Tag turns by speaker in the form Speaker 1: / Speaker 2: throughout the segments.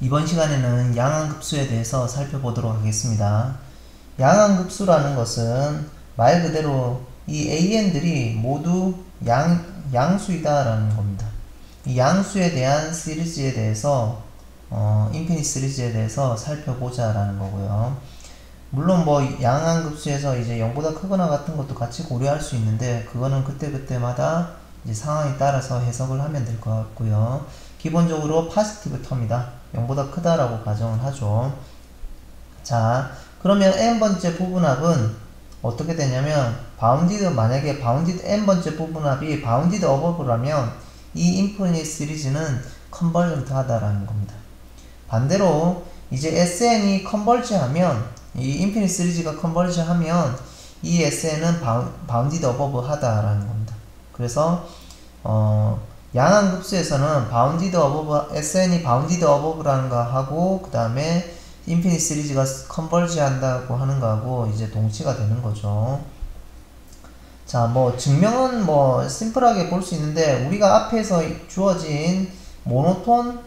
Speaker 1: 이번 시간에는 양항급수에 대해서 살펴보도록 하겠습니다. 양항급수라는 것은 말 그대로 이 AN들이 모두 양수이다라는 겁니다. 이 양수에 대한 시리즈에 대해서 인피니트 시리즈에 대해서 살펴보자라는 거고요. 물론 뭐 양항급수에서 이제 0보다 크거나 같은 것도 같이 고려할 수 있는데 그거는 그때그때마다 이제 상황에 따라서 해석을 하면 될 것 같고요. 기본적으로 파지티브 텀이다. 0보다 크다라고 가정을 하죠. 자, 그러면 n번째 부분합은 어떻게 되냐면 만약에 바운디드 n번째 부분합이 바운디드 어버브라면 이 인피니트 시리즈는 컨버전트 하다라는 겁니다. 반대로 이제 SN이 컨버지 하면 이 인피니트 시리즈가 컨버지 하면 이 SN은 바운디드 어버브 하다라는 겁니다. 그래서 양항급수에서는 SN이 바운디드 어버브라는 거 하고 그 다음에 인피니트 시리즈가 컨버지 한다고 하는 거하고 이제 동치가 되는 거죠. 자, 뭐 증명은 뭐 심플하게 볼 수 있는데 우리가 앞에서 주어진 모노톤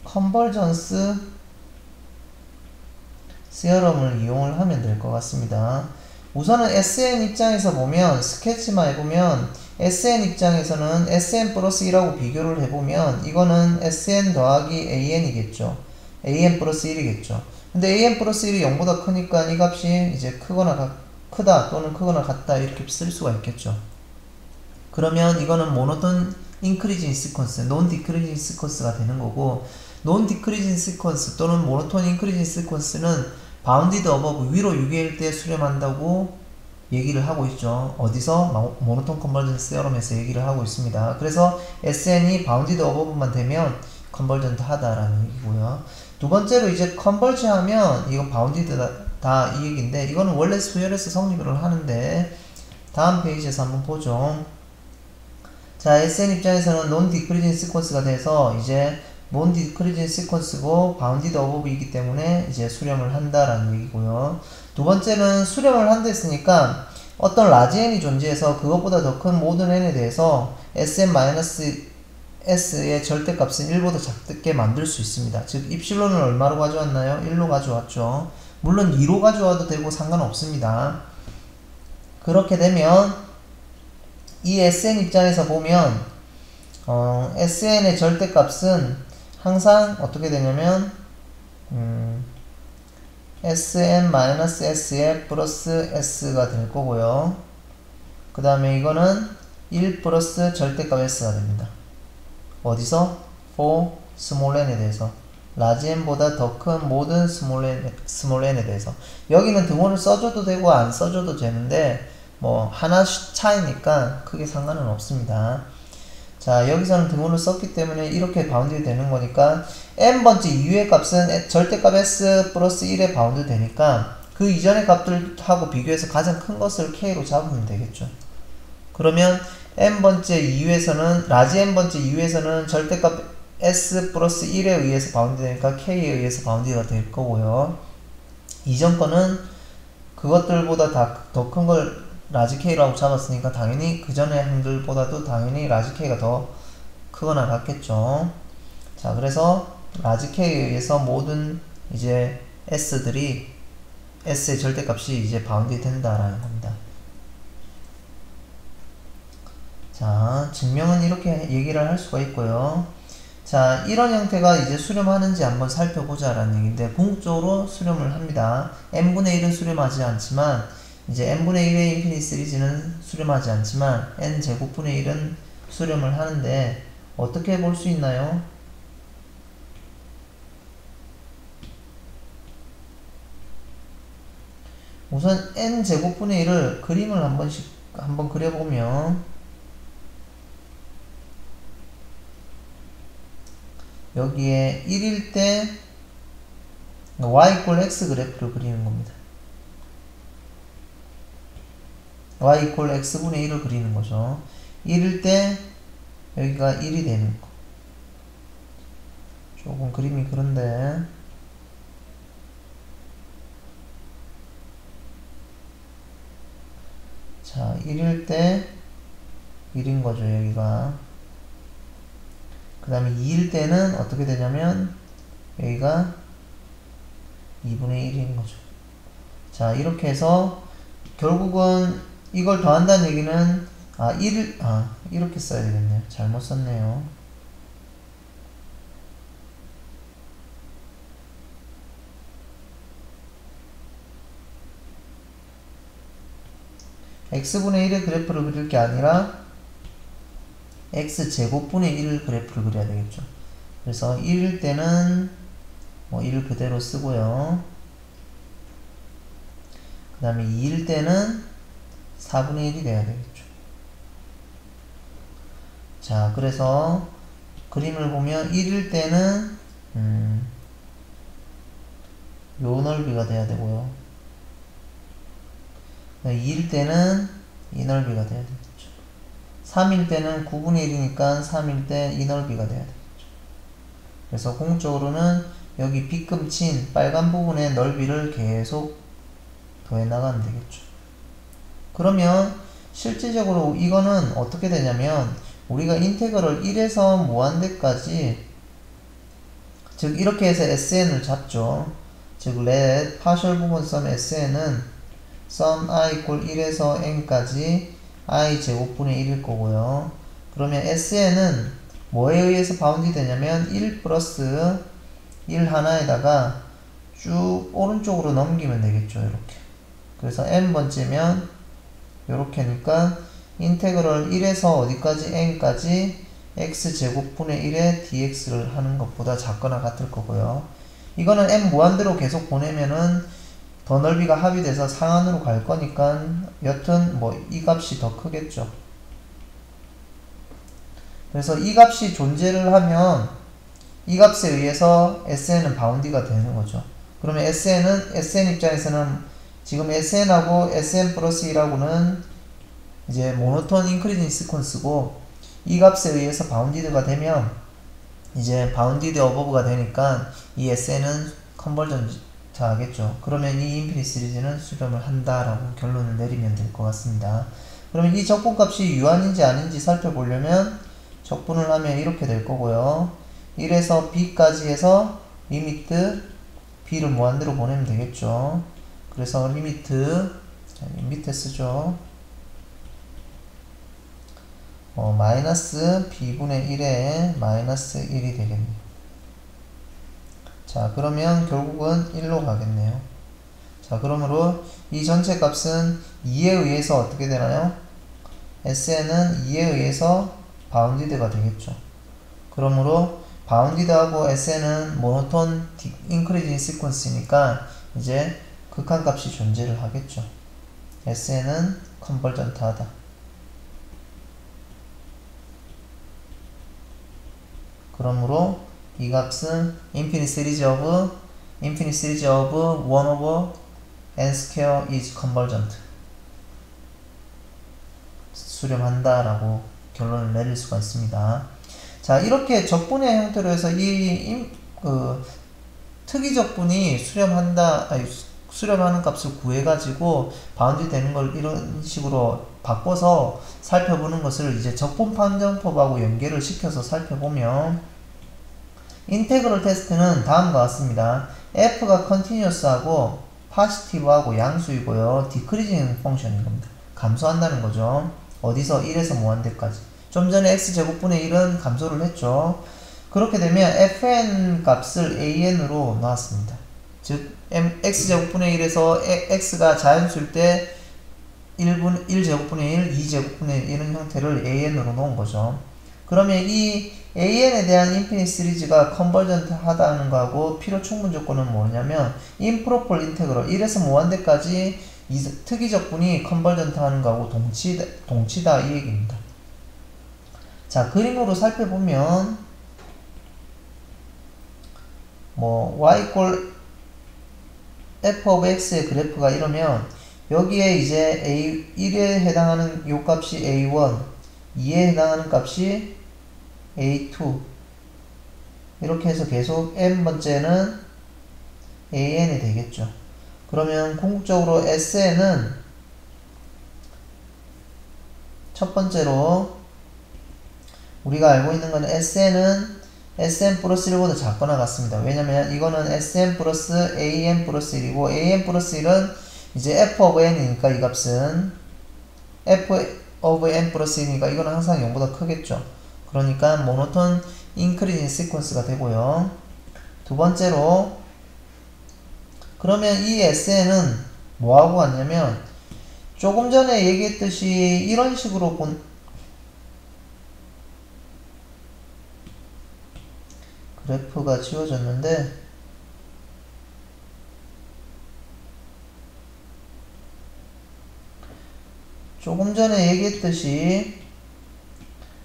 Speaker 1: 컨버전스 시어럼을 이용을 하면 될 것 같습니다. 우선은 SN 입장에서 보면 스케치만 해보면 SN 입장에서는 SN 플러스 1하고 비교를 해보면 이거는 SN 더하기 AN이겠죠. AN 플러스 1이겠죠. 근데 AN 플러스 1이 0보다 크니까 이 값이 이제 크다 또는 크거나 같다 이렇게 쓸 수가 있겠죠. 그러면 이거는 모노톤 인크리징 시퀀스, 논 디크리징 시퀀스가 되는 거고 논 디크리징 시퀀스 또는 모노톤 인크리징 시퀀스는 바운디드 어버브 위로 유기일 때 수렴한다고 얘기를 하고 있죠. 어디서? 모노톤 컨버전스 세럼에서 얘기를 하고 있습니다. 그래서 SN이 바운디드 어버브만 되면 컨버전트 하다라는 얘기고요. 두 번째로 이제 컨버지 하면 이건 바운디드다 이 얘기인데 이거는 원래 수열에서 성립을 하는데 다음 페이지에서 한번 보죠. 자, SN 입장에서는 논 디크리징 시퀀스가 돼서 이제 논 디크리징 시퀀스고 바운디드 어버브이기 때문에 이제 수렴을 한다라는 얘기고요. 두 번째는 수렴을 한다 했으니까 어떤 라지 n이 존재해서 그것보다 더 큰 모든 n에 대해서 Sn-S의 절대값은 1보다 작게 만들 수 있습니다. 즉 입실론을 얼마로 가져왔나요? 1로 가져왔죠. 물론 2로 가져와도 되고 상관없습니다. 그렇게 되면 이 SN 입장에서 보면 SN의 절대값은 항상 어떻게 되냐면 Sn-S에 플러스 S가 될 거고요. 그 다음에 이거는 1 플러스 절대값 S가 됩니다. 어디서? for small n에 대해서 large n보다 더 큰 모든 small n에 대해서 여기는 등호를 써줘도 되고 안 써줘도 되는데 뭐 하나 차이니까 크게 상관은 없습니다. 자, 여기서는 등호를 썼기 때문에 이렇게 바운드 되는 거니까 n번째 이후의 값은 절대값 s 플러스 1에 바운드 되니까 그 이전의 값들하고 비교해서 가장 큰 것을 k로 잡으면 되겠죠. 그러면 n번째 이후에서는 라지 n번째 이후에서는 절대값 s 플러스 1에 의해서 바운드 되니까 k에 의해서 바운드가 될 거고요. 이전 거는 그것들보다 더 큰 걸 라지 K라고 잡았으니까 당연히 그 전에 항들보다도 당연히 라지 K가 더 크거나 같겠죠. 자, 그래서 라지 K에 의해서 모든 이제 S의 절대값이 이제 바운드 된다라는 겁니다. 자, 증명은 이렇게 얘기를 할 수가 있고요. 자, 이런 형태가 이제 수렴하는지 한번 살펴보자라는 얘기인데 궁극적으로 수렴을 합니다. n분의 1은 수렴하지 않지만 이제 n분의 1의 인피니트 시리즈는 수렴하지 않지만 n제곱분의 1은 수렴을 하는데 어떻게 볼 수 있나요? 우선 n제곱분의 1을 그림을 한번 그려보면 여기에 1일 때 y = x 그래프를 그리는 겁니다. y = x분의 1을 그리는 거죠. 1일 때 여기가 1이 되는 거. 조금 그림이 그런데 자, 1일 때 1인 거죠, 여기가. 그 다음에 2일 때는 어떻게 되냐면, 여기가 2분의 1인 거죠. 자, 이렇게 해서, 결국은 이걸 더한다는 얘기는, 이렇게 써야 되겠네요. 잘못 썼네요. x분의 1의 그래프를 그릴 게 아니라 x제곱분의 1 그래프를 그려야 되겠죠. 그래서 1일 때는 뭐 1 그대로 쓰고요. 그 다음에 2일 때는 4분의 1이 돼야 되겠죠. 자, 그래서 그림을 보면 1일 때는 요 넓이가 돼야 되고요. 2일 때는 이 넓이가 돼야 되겠죠. 3일 때는 9분의 1이니까 3일 때 이 넓이가 돼야 되겠죠. 그래서 궁극적으로는 여기 빗금친 빨간 부분의 넓이를 계속 더해 나가면 되겠죠. 그러면 실질적으로 이거는 어떻게 되냐면 우리가 인테그럴 1에서 무한대까지, 즉 이렇게 해서 SN을 잡죠. 즉 let partial 부분 sum SN은 sum i equal 1에서 n까지 i 제곱분의 1일 거고요. 그러면 SN은 뭐에 의해서 바운드 되냐면 1 플러스 1 하나에다가 쭉 오른쪽으로 넘기면 되겠죠. 이렇게. 그래서 n번째면 요렇게니까 인테그럴 1에서 어디까지 n까지 x제곱분의 1의 dx를 하는 것보다 작거나 같을 거고요. 이거는 n 무한대로 계속 보내면은 더 넓이가 합의돼서 상한으로 갈 거니까 여튼 뭐 이 값이 더 크겠죠. 그래서 이 값이 존재를 하면 이 값에 의해서 SN은 바운디가 되는 거죠. 그러면 SN 입장에서는 지금 SN하고 SN 플러스 1하고는 이제 모노톤 인크리징 시퀀스고 이 값에 의해서 바운디드가 되면 이제 바운디드 어버브가 되니까 이 SN은 컨버전트 하겠죠. 그러면 이 인피니트 시리즈는 수렴을 한다라고 결론을 내리면 될 것 같습니다. 그러면 이 적분값이 유한인지 아닌지 살펴보려면 적분을 하면 이렇게 될 거고요. 1에서 b까지 해서 리미트 b를 무한대로 보내면 되겠죠. 그래서 리미트 밑에 쓰죠. 마이너스 b분의 1에 마이너스 1이 되겠네요. 자, 그러면 결국은 1로 가겠네요. 자, 그러므로 이 전체 값은 2에 의해서 어떻게 되나요? SN은 2에 의해서 바운디드가 되겠죠. 그러므로 바운디드하고 SN은 모노톤 인크리징 시퀀스니까 이제 극한값이 존재를 하겠죠. SN은 컨버전트 하다. 그러므로 이 값은 infinite series of 1 over n square is convergent 수렴한다 라고 결론을 내릴 수가 있습니다. 자, 이렇게 적분의 형태로 해서 특이 적분이 수렴하는 값을 구해가지고 바운드 되는 걸 이런 식으로 바꿔서 살펴보는 것을 이제 적분 판정법하고 연계를 시켜서 살펴보면 인테그럴 테스트는 다음과 같습니다. f가 컨티뉴어스하고 파시티브하고 양수이고요. 디크리징 펑션인 겁니다. 감소한다는 거죠. 어디서 1에서 무한대까지. 좀 전에 x제곱분의 1은 감소를 했죠. 그렇게 되면 fn 값을 an으로 놨습니다. 즉 x제곱분의 1에서 x가 자연수일 때 1제곱분의 1, 2제곱분의 1은 형태를 an으로 놓은 거죠. 그러면 이 an에 대한 인피니트 시리즈가 컨버전트 하다는 거하고 필요 충분 조건은 뭐냐면 임프로폴 인테그럴 1에서 무한대까지 특이 적분이 컨버전트 하는 거하고 동치다 이 얘기입니다. 자, 그림으로 살펴보면 y equal f of x의 그래프가 이러면 여기에 이제 1에 해당하는 요 값이 a1, 2에 해당하는 값이 a2 이렇게 해서 계속 n번째는 an이 되겠죠. 그러면 궁극적으로 SN은 첫 번째로 우리가 알고 있는 건 SN은 SN 플러스 1보다 작거나 같습니다. 왜냐면 이거는 SN 플러스 AN 플러스 1이고 AN 플러스 1은 이제 F of N이니까 이 값은 F of N 플러스 1이니까 이거는 항상 0보다 크겠죠. 그러니까 모노톤 인크리징 시퀀스가 되고요. 두 번째로 그러면 이 SN은 뭐하고 같냐면 조금 전에 얘기했듯이 이런 식으로 그래프가 지워졌는데 조금 전에 얘기했듯이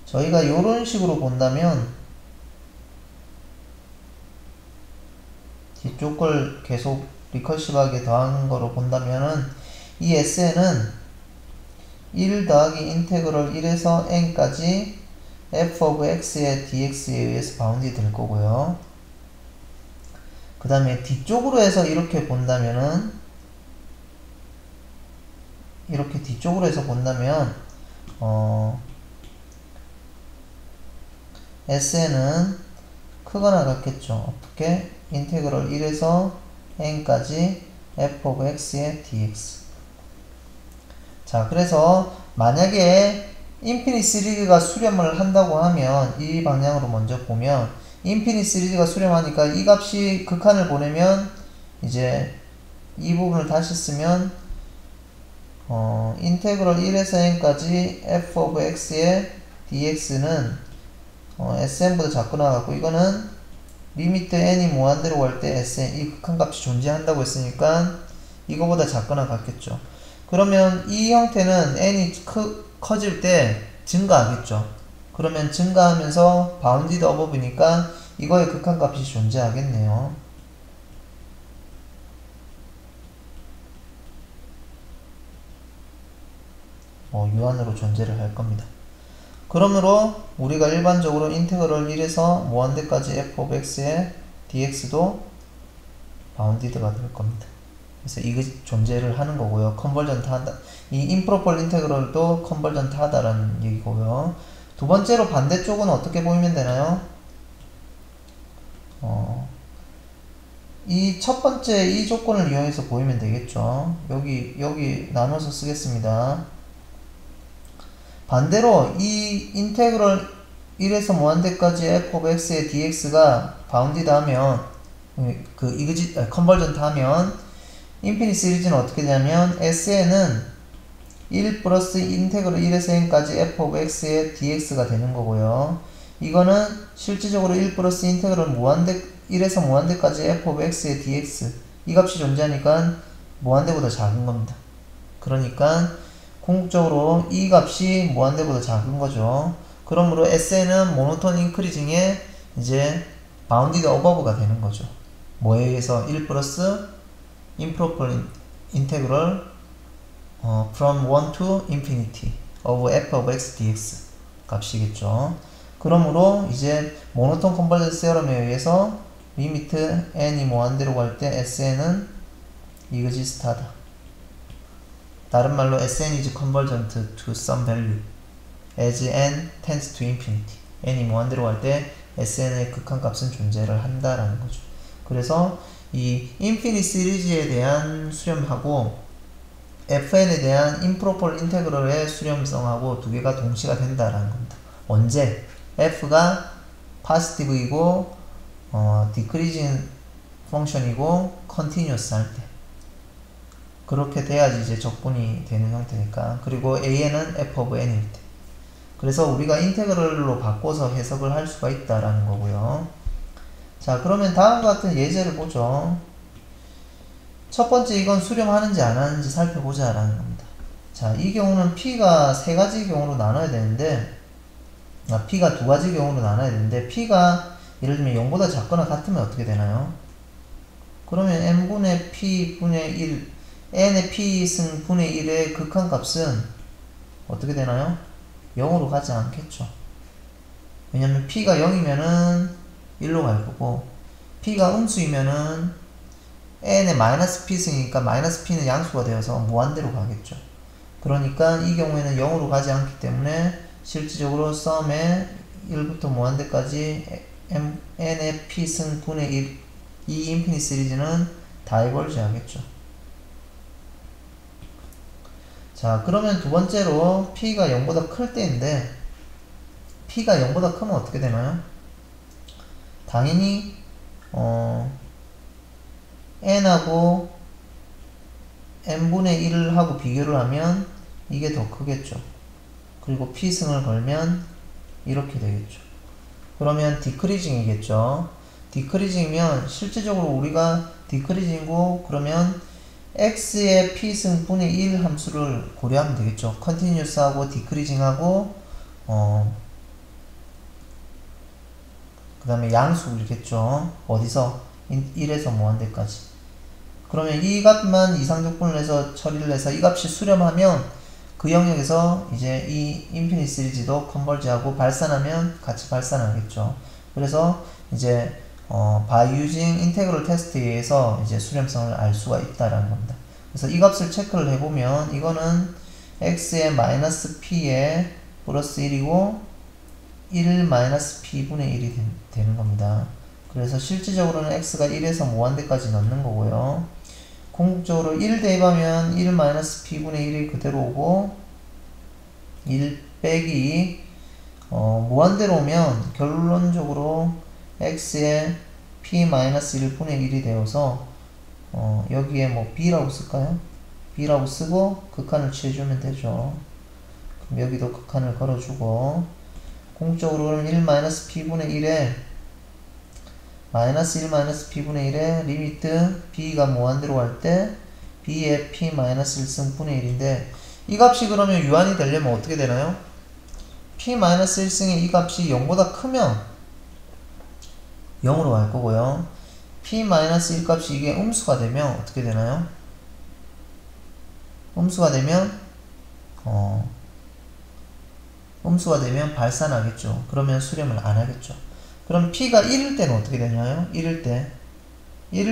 Speaker 1: 저희가 이런 식으로 본다면 뒤쪽 걸 계속 리커시브하게 더하는 거로 본다면은 이 SN은 1 더하기 인테그럴 1에서 n까지 f of x의 dx에 의해서 바운드 될 거고요. 그 다음에 뒤쪽으로 해서 이렇게 본다면은 이렇게 뒤쪽으로 해서 본다면 SN은 크거나 같겠죠. 어떻게? 인테그럴 1에서 n까지 f of x의 dx. 자, 그래서 만약에 인피니트 시리즈가 수렴을 한다고 하면 이 방향으로 먼저 보면 인피니트 시리즈가 수렴하니까 이 값이 극한을 보내면 이제 이 부분을 다시 쓰면 인테그럴 1에서 n까지 f of x의 dx는 SN보다 작거나 같고 이거는 리미트 n이 무한대로 갈 때 SN 이 극한값이 존재한다고 했으니까 이거보다 작거나 같겠죠. 그러면 이 형태는 n이 커질 때 증가하겠죠. 그러면 증가하면서 바운디드 어버브니까 이거의 극한값이 존재하겠네요. 유한으로 존재를 할 겁니다. 그러므로 우리가 일반적으로 인테그럴 1에서 무한대까지 f of x의 dx도 바운디드가 될 겁니다. 그래서 이게 존재를 하는 거고요. 컨버전트 한다. 이 임프로퍼 인테그럴도 컨버전트 하다라는 얘기고요. 두 번째로 반대쪽은 어떻게 보이면 되나요? 이 첫 번째 이 조건을 이용해서 보이면 되겠죠. 여기 나눠서 쓰겠습니다. 반대로 이 인테그럴 1에서 무한대까지 f of x의 dx가 바운디드 하면 컨버전트 하면 인피니트 시리즈는 어떻게 되냐면 SN은 1 플러스 인테그럴 1에서 n까지 f of x의 dx가 되는 거고요. 이거는 실질적으로 1 플러스 인테그럴 1에서 무한대까지 f of x의 dx 이 값이 존재하니까 무한대보다 작은 겁니다. 그러니까 궁극적으로 이 값이 무한대보다 작은 거죠. 그러므로 SN은 모노톤 인크리징의 이제 바운디드 어버브가 되는 거죠. 뭐에 의해서 1 플러스 improper integral from 1 to infinity of f of x dx 값이겠죠. 그러므로 이제 모노톤 컨버전스 세러럼에 의해서 리미트 n이 무한대로 갈 때 SN은 이그지스트하다. 다른 말로 SN is convergent to some value as n tends to infinity. n이 무한대로 갈 때 SN의 극한값은 존재를 한다라는 거죠. 그래서 이 인피니트 시리즈에 대한 수렴하고 fn에 대한 임프로퍼 인테그럴의 수렴성하고 두 개가 동시가 된다라는 겁니다. 언제? f가 포지티브이고 디크리징 펑션이고 컨티뉴어스 할 때. 그렇게 돼야지 이제 적분이 되는 형태니까. 그리고 an은 f of n일 때. 그래서 우리가 인테그럴로 바꿔서 해석을 할 수가 있다라는 거고요. 자, 그러면 다음과 같은 예제를 보죠. 첫 번째 이건 수렴하는지 안 하는지 살펴보자 라는 겁니다. 자, 이 경우는 P가 세 가지 경우로 나눠야 되는데 P가 두 가지 경우로 나눠야 되는데 P가 예를 들면 0보다 작거나 같으면 어떻게 되나요? 그러면 n분의 P분의 1 n의 P승 분의 1의 극한값은 어떻게 되나요? 0으로 가지 않겠죠. 왜냐면 P가 0이면은 1로 갈 거고 P가 음수이면은 n의 마이너스 P승이니까 마이너스 P는 양수가 되어서 무한대로 가겠죠. 그러니까 이 경우에는 0으로 가지 않기 때문에 실질적으로 썸에 1부터 무한대까지 n의 p승 분의 1, 이 인피니트 시리즈는 다이버지 하겠죠. 자, 그러면 두 번째로 p가 0보다 클 때인데, p가 0보다 크면 어떻게 되나요? 당연히 n하고 n분의 1을 하고 비교를 하면 이게 더 크겠죠. 그리고 p승을 걸면 이렇게 되겠죠. 그러면 디크리징이겠죠. 디크리징이면 실질적으로 우리가 디크리징이고, 그러면 x의 p승 분의 1 함수를 고려하면 되겠죠. 컨티뉴스하고 디크리징하고 그 다음에 양수이겠죠. 어디서? 1에서 무한대까지. 그러면 이 값만 이상적분을 해서 처리를 해서 이 값이 수렴하면 그 영역에서 이제 이 인피니트 시리즈도 컨버지하고 발산하면 같이 발산하겠죠. 그래서 이제 by using integral test에 의해서 이제 수렴성을 알 수가 있다라는 겁니다. 그래서 이 값을 체크를 해보면 이거는 x의 마이너스 p에 플러스 1이고 1 마이너스 p분의 1이 되는 겁니다. 그래서 실질적으로는 x가 1에서 무한대까지 넣는 거고요. 궁극적으로 1 대입하면 1 마이너스 p분의 1이 그대로 오고 1 빼기 무한대로 오면 결론적으로 x의 p 마이너스 1분의 1이 되어서 여기에 뭐 b라고 쓸까요? b라고 쓰고 극한을 취해주면 되죠. 그럼 여기도 극한을 걸어주고 궁극적으로 그러면 1 마이너스 p분의 1에 마이너스 1 마이너스 p분의 1에 리미트 b가 무한대로 갈 때 b의 p 마이너스 1승분의 1인데 이 값이 그러면 유한이 되려면 어떻게 되나요? p 마이너스 1승의 이 값이 0보다 크면 0으로 갈 거고요. p 마이너스 1 값이 이게 음수가 되면 어떻게 되나요? 음수가 되면 발산하겠죠. 그러면 수렴을 안 하겠죠. 그럼 p가 1일 때는 어떻게 되나요? 1일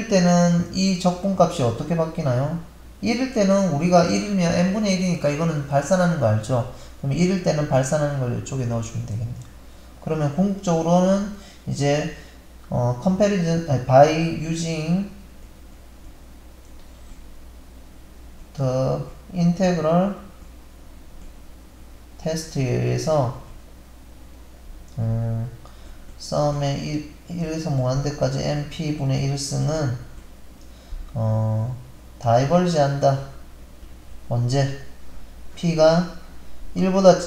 Speaker 1: 때는 이 적분값이 어떻게 바뀌나요? 1일 때는 우리가 1이면 n분의 1이니까 이거는 발산하는 거 알죠? 그럼 1일 때는 발산하는 걸 이쪽에 넣어주면 되겠네요. 그러면 궁극적으로는 이제 comparison by using the integral test에 의해서 썸의 1에서 무한대까지 np분의 1승은 다이버지 한다. 언제? p가 1보다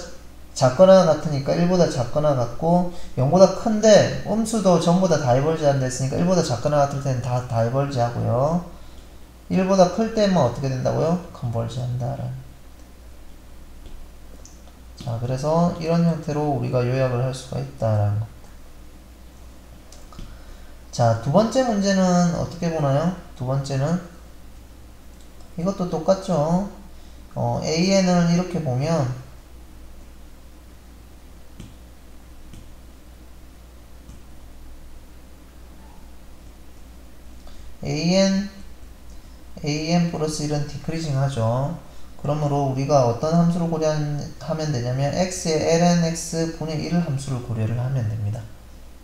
Speaker 1: 작거나 같으니까 1보다 작거나 같고 0보다 큰데 음수도 전부 다 다이버지 한다 했으니까 1보다 작거나 같을 때는 다 다이버지 하고요. 1보다 클 때만 어떻게 된다고요? 컨버지 한다. 자, 그래서 이런 형태로 우리가 요약을 할 수가 있다라는 겁니다. 자, 두 번째 문제는 어떻게 보나요? 두 번째는 이것도 똑같죠. AN을 이렇게 보면 AN 플러스 1은 디크리징 하죠. 그러므로 우리가 어떤 함수를 고려하면 되냐면 x의 lnx 분의 1 함수를 고려를 하면 됩니다.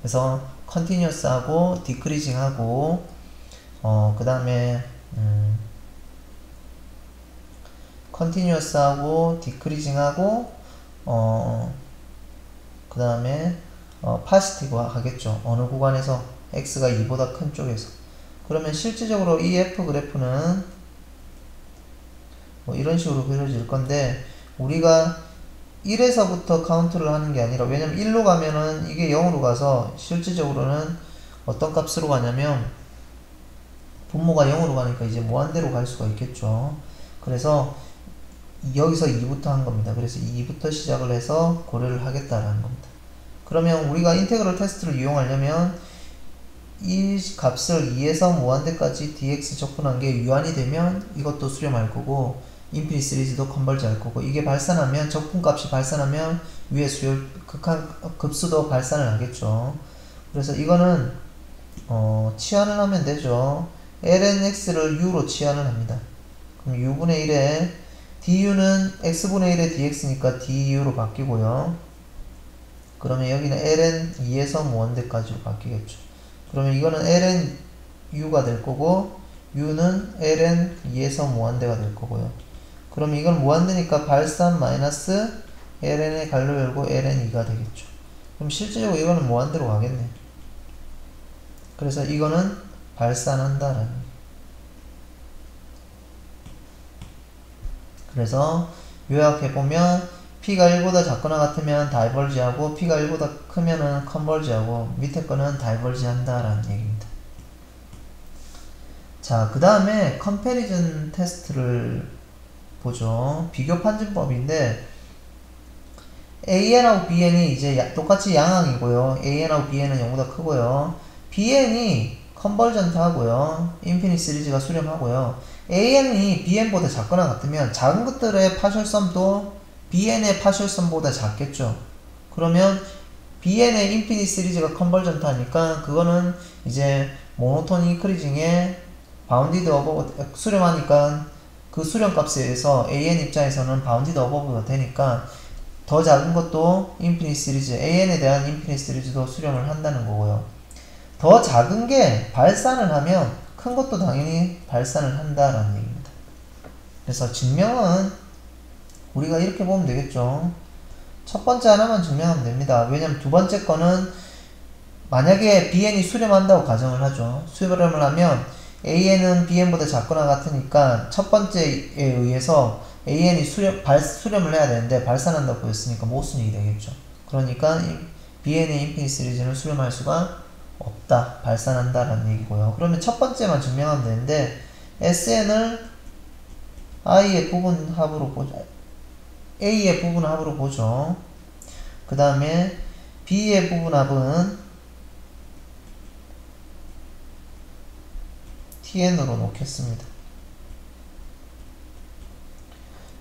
Speaker 1: 그래서 컨티뉴어스하고 디크리징하고 그 다음에 컨티뉴어스하고 디크리징하고 그 다음에 파지티브 하겠죠. 어느 구간에서 x가 2보다 큰 쪽에서. 그러면 실질적으로 이 f 그래프는 뭐 이런 식으로 그려질 건데 우리가 1에서부터 카운트를 하는 게 아니라, 왜냐면 1로 가면은 이게 0으로 가서 실질적으로는 어떤 값으로 가냐면 분모가 0으로 가니까 이제 무한대로 갈 수가 있겠죠. 그래서 여기서 2부터 한 겁니다. 그래서 2부터 시작을 해서 고려를 하겠다라는 겁니다. 그러면 우리가 인테그럴 테스트를 이용하려면 이 값을 2에서 무한대까지 dx 적분한 게 유한이 되면 이것도 수렴할 거고 인피니트 시리즈도 컨버지 할 거고, 이게 발산하면 적분값이 발산하면 위에 수열 극한 급수도 발산을 하겠죠. 그래서 이거는 치환을 하면 되죠. lnx를 u로 치환을 합니다. 그럼 u분의 1에 du는 x분의 1의 dx니까 du로 바뀌고요. 그러면 여기는 ln 2에서 무한대까지로 바뀌겠죠. 그러면 이거는 ln u가 될 거고 u는 ln 2에서 무한대가 될 거고요. 그럼 이건 무한대니까 발산 마이너스 ln에 가로 열고 ln 2가 되겠죠. 그럼 실질적으로 이거는 무한대로 가겠네. 그래서 이거는 발산한다라는 얘기. 그래서 요약해보면 P가 1보다 작거나 같으면 다이벌지하고 P가 1보다 크면은 컨벌지하고 밑에 거는 다이벌지한다라는 얘기입니다. 자, 그 다음에 컴패리즌 테스트를 보죠. 비교 판진법인데 AN하고 BN이 이제 똑같이 양항이고요. AN하고 BN은 0보다 크고요. BN이 컨벌전트 하고요. 인피니트 시리즈가 수렴하고요. AN이 BN보다 작거나 같으면 작은 것들의 파셜섬도 BN의 파셜섬보다 작겠죠. 그러면 BN의 인피니트 시리즈가 컨벌전트 하니까 그거는 이제 모노톤 인크리징에 바운디드 어버브 수렴하니까 그 수렴값에 의해서 AN 입장에서는 바운디드 어버브가 되니까 더 작은 것도 인피니트 시리즈, AN에 대한 인피니트 시리즈도 수렴을 한다는 거고요. 더 작은 게 발산을 하면 큰 것도 당연히 발산을 한다라는 얘기입니다. 그래서 증명은 우리가 이렇게 보면 되겠죠. 첫 번째 하나만 증명하면 됩니다. 왜냐면 두 번째 거는 만약에 BN이 수렴한다고 가정을 하죠. 수렴을 하면 AN은 BN보다 작거나 같으니까 첫 번째에 의해서 AN이 수렴을 해야 되는데 발산한다고 보였으니까 모순이 되겠죠. 그러니까 BN의 인피니트 시리즈는 수렴할 수가 없다. 발산한다라는 얘기고요. 그러면 첫 번째만 증명하면 되는데 SN을 I의 부분합으로 보죠. A의 부분합으로 보죠. 그 다음에 B의 부분합은 TN으로 놓겠습니다.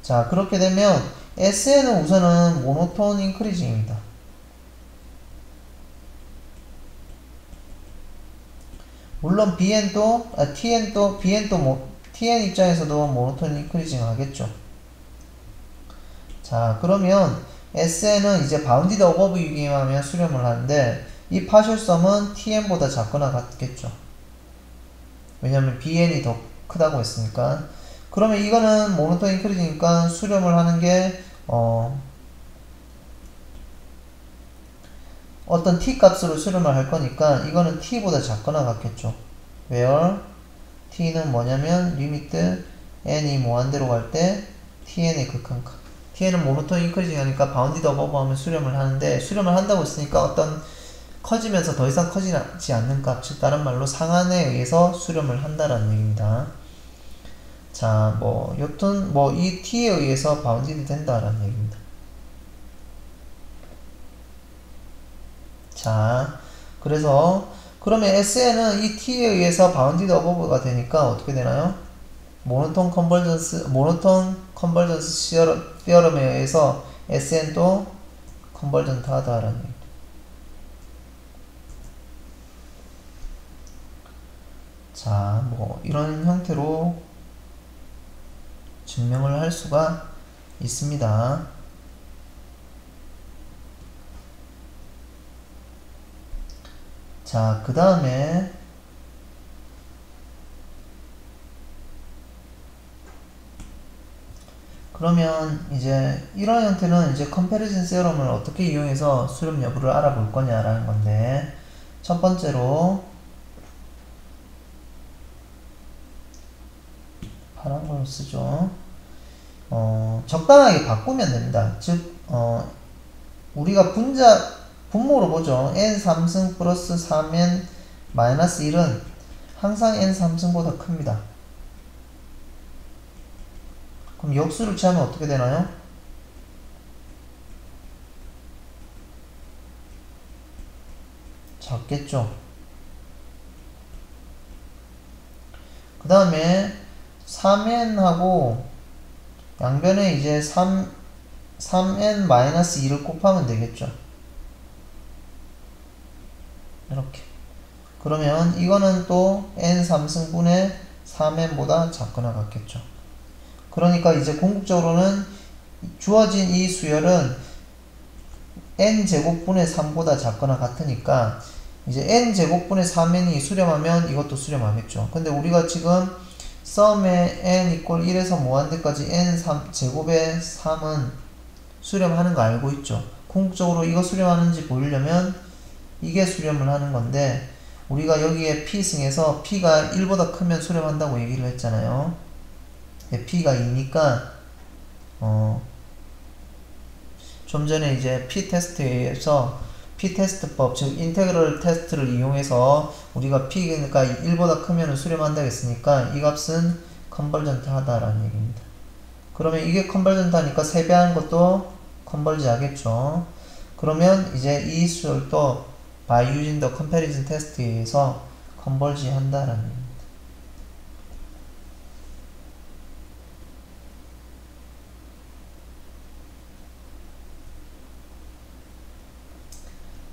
Speaker 1: 자, 그렇게 되면 SN은 우선은 모노톤 인크리징입니다. 물론 BN도, TN도, TN 입장에서도 모노톤 인크리징 하겠죠. 자, 그러면 SN은 이제 바운디드 어버브이기만 하면 수렴을 하는데 이 파셜섬은 TN보다 작거나 같겠죠. 왜냐면 BN이 더 크다고 했으니까. 그러면 이거는 모노톤 인크리징이니까 수렴을 하는 게 어떤 t 값으로 수렴을 할 거니까 이거는 t보다 작거나 같겠죠. where t는 뭐냐면 리미트 n이 무한대로 갈 때 tn의 극한값. tn은 모노톤 인크리징 하니까 바운디드 어버브 하면 수렴을 하는데 수렴을 한다고 했으니까 어떤 커지면서 더 이상 커지지 않는 값, 즉 다른 말로 상한에 의해서 수렴을 한다라는 얘기입니다. 자, 여튼 이 t에 의해서 바운디드 된다라는 얘기입니다. 자, 그래서 그러면 SN은 이 t에 의해서 바운디드 어버브가 되니까 어떻게 되나요? 모노톤 컨버전스 시어럼에 의해서 SN도 컨버전트 하다라는 얘기입니다. 자, 이런 형태로 증명을 할 수가 있습니다. 자, 그 다음에 그러면 이제 이런 형태는 이제 컴패리즌 세럼을 어떻게 이용해서 수렴 여부를 알아볼 거냐라는 건데 첫 번째로 파란 걸 쓰죠. 적당하게 바꾸면 됩니다. 즉, 우리가 분모로 보죠. n3승 플러스 3n 마이너스 1은 항상 n3승보다 큽니다. 그럼 역수를 취하면 어떻게 되나요? 작겠죠. 그 다음에 3n하고 양변에 이제 3n-2를 곱하면 되겠죠. 이렇게. 그러면 이거는 또 n3승분의 3n보다 작거나 같겠죠. 그러니까 이제 궁극적으로는 주어진 이 수열은 n제곱분의 3보다 작거나 같으니까 이제 n제곱분의 3n이 수렴하면 이것도 수렴하겠죠. 근데 우리가 지금 썸에 n 이퀄 1에서 무한대까지 n 제곱의 3은 수렴하는 거 알고 있죠. 궁극적으로 이거 수렴하는지 보이려면 이게 수렴을 하는 건데 우리가 여기에 p승에서 p가 1보다 크면 수렴한다고 얘기를 했잖아요. p가 2니까 좀 전에 이제 p테스트에서 p테스트법 즉 인테그럴 테스트를 이용해서 우리가 p가 1보다 크면 수렴한다 했으니까 이 값은 컨버전트 하다라는 얘기입니다. 그러면 이게 컨버전트 하니까 세배한 것도 컨버지 하겠죠. 그러면 이제 이 수열도 by using the comparison test에 의해서 컨버지 한다라는 얘기입니다.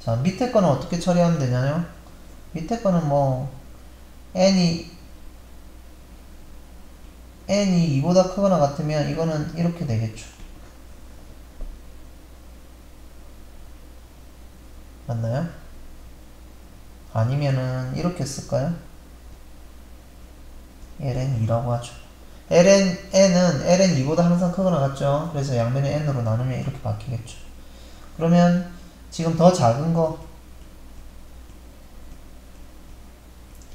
Speaker 1: 자, 밑에 거는 어떻게 처리하면 되냐요? 밑에 거는 뭐 n이 2보다 크거나 같으면 이거는 이렇게 되겠죠. 맞나요? 아니면은 이렇게 쓸까요? ln2라고 하죠. n은 ln2보다 항상 크거나 같죠. 그래서 양변에 n으로 나누면 이렇게 바뀌겠죠. 그러면 지금 더 작은 거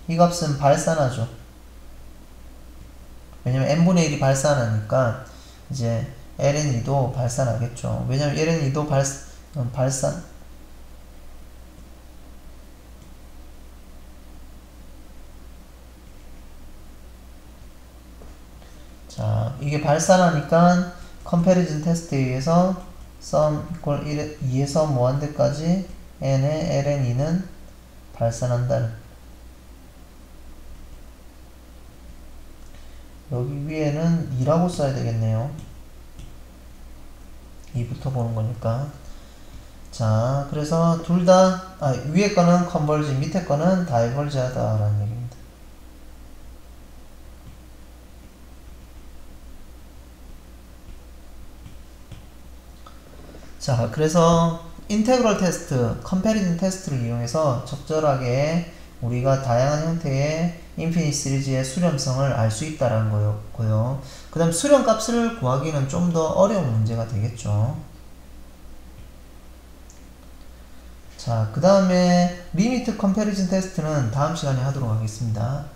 Speaker 1: 이 값은 발산하죠. 왜냐면 n분의 1이 발산하니까 이제 ln2도 발산하겠죠. 왜냐면 ln2도 발산 자, 이게 발산하니까 컴패리즌 테스트에 의해서 sum equal 2에서 무한대까지 n의 ln2는 발산한다는 여기 위에는 2라고 써야 되겠네요. 2부터 보는 거니까. 자, 그래서 둘 다, 위에 거는 컨버지, 밑에 거는 다이버지 하다라는 얘기입니다. 자, 그래서 인테그럴 테스트, 컴패리즌 테스트를 이용해서 적절하게 우리가 다양한 형태의 인피니트 시리즈의 수렴성을 알 수 있다는 거고요. 그 다음 수렴 값을 구하기는 좀 더 어려운 문제가 되겠죠. 자, 그 다음에 리미트 컴패리즌 테스트는 다음 시간에 하도록 하겠습니다.